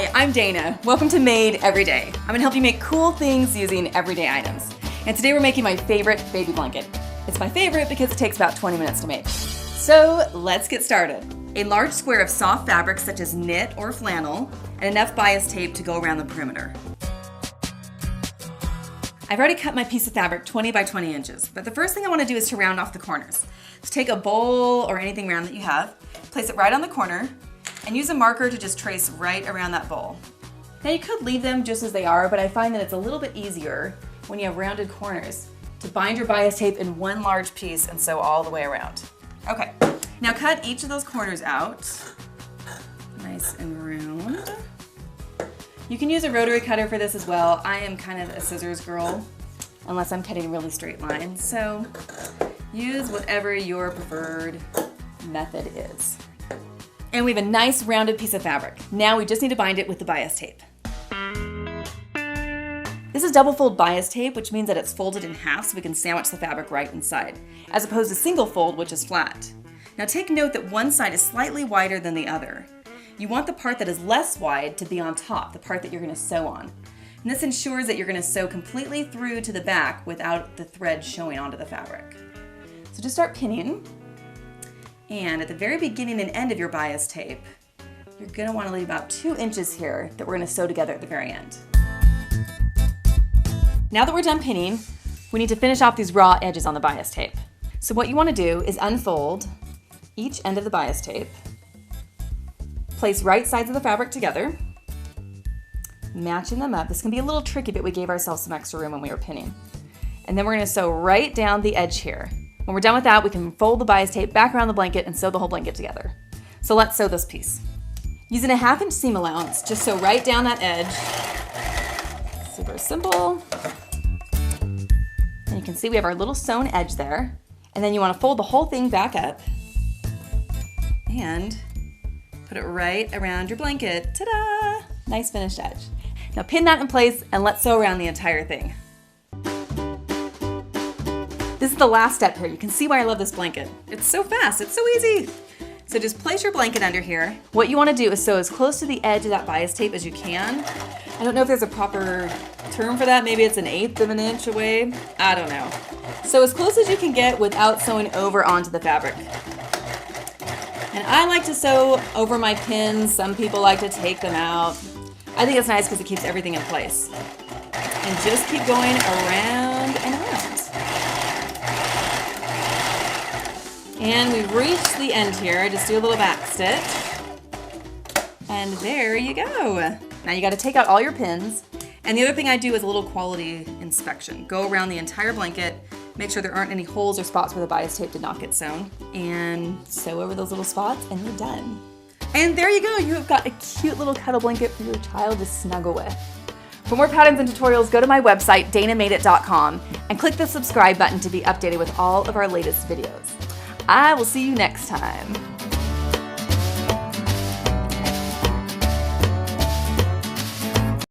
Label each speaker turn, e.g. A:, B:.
A: Hi, I'm Dana. Welcome to Made Every Day. I'm gonna help you make cool things using everyday items. And today we're making my favorite baby blanket. It's my favorite because it takes about 20 minutes to make. So let's get started. A large square of soft fabric such as knit or flannel and enough bias tape to go around the perimeter. I've already cut my piece of fabric 20 by 20 inches, but the first thing I want to do is to round off the corners. So take a bowl or anything round that you have, place it right on the corner, and use a marker to just trace right around that bowl. Now you could leave them just as they are, but I find that it's a little bit easier when you have rounded corners to bind your bias tape in one large piece and sew all the way around. Okay, now cut each of those corners out, nice and round. You can use a rotary cutter for this as well. I am kind of a scissors girl, unless I'm cutting really straight lines, so use whatever your preferred method is. And we have a nice rounded piece of fabric. Now we just need to bind it with the bias tape. This is double fold bias tape, which means that it's folded in half so we can sandwich the fabric right inside, as opposed to single fold, which is flat. Now take note that one side is slightly wider than the other. You want the part that is less wide to be on top, the part that you're going to sew on. And this ensures that you're going to sew completely through to the back without the thread showing onto the fabric. So just start pinning. And at the very beginning and end of your bias tape, you're going to want to leave about 2 inches here that we're going to sew together at the very end. Now that we're done pinning, we need to finish off these raw edges on the bias tape. So what you want to do is unfold each end of the bias tape, place right sides of the fabric together, matching them up. This can be a little tricky, but we gave ourselves some extra room when we were pinning. And then we're going to sew right down the edge here. When we're done with that, we can fold the bias tape back around the blanket and sew the whole blanket together. So let's sew this piece. Using a 1/2 inch seam allowance, just sew right down that edge. Super simple. And you can see we have our little sewn edge there. And then you want to fold the whole thing back up and put it right around your blanket. Ta-da! Nice finished edge. Now pin that in place and let's sew around the entire thing. This is the last step here. You can see why I love this blanket. It's so fast, it's so easy. So just place your blanket under here. What you want to do is sew as close to the edge of that bias tape as you can. I don't know if there's a proper term for that. Maybe it's 1/8 of an inch away. I don't know. So as close as you can get without sewing over onto the fabric. And I like to sew over my pins. Some people like to take them out. I think it's nice because it keeps everything in place. And just keep going around and around. And we've reached the end here. Just do a little back stitch. And there you go. Now you got to take out all your pins. And the other thing I do is a little quality inspection. Go around the entire blanket, make sure there aren't any holes or spots where the bias tape did not get sewn, and sew over those little spots, and you're done. And there you go. You have got a cute little cuddle blanket for your child to snuggle with. For more patterns and tutorials, go to my website, danamadeit.com, and click the subscribe button to be updated with all of our latest videos. I will see you next time.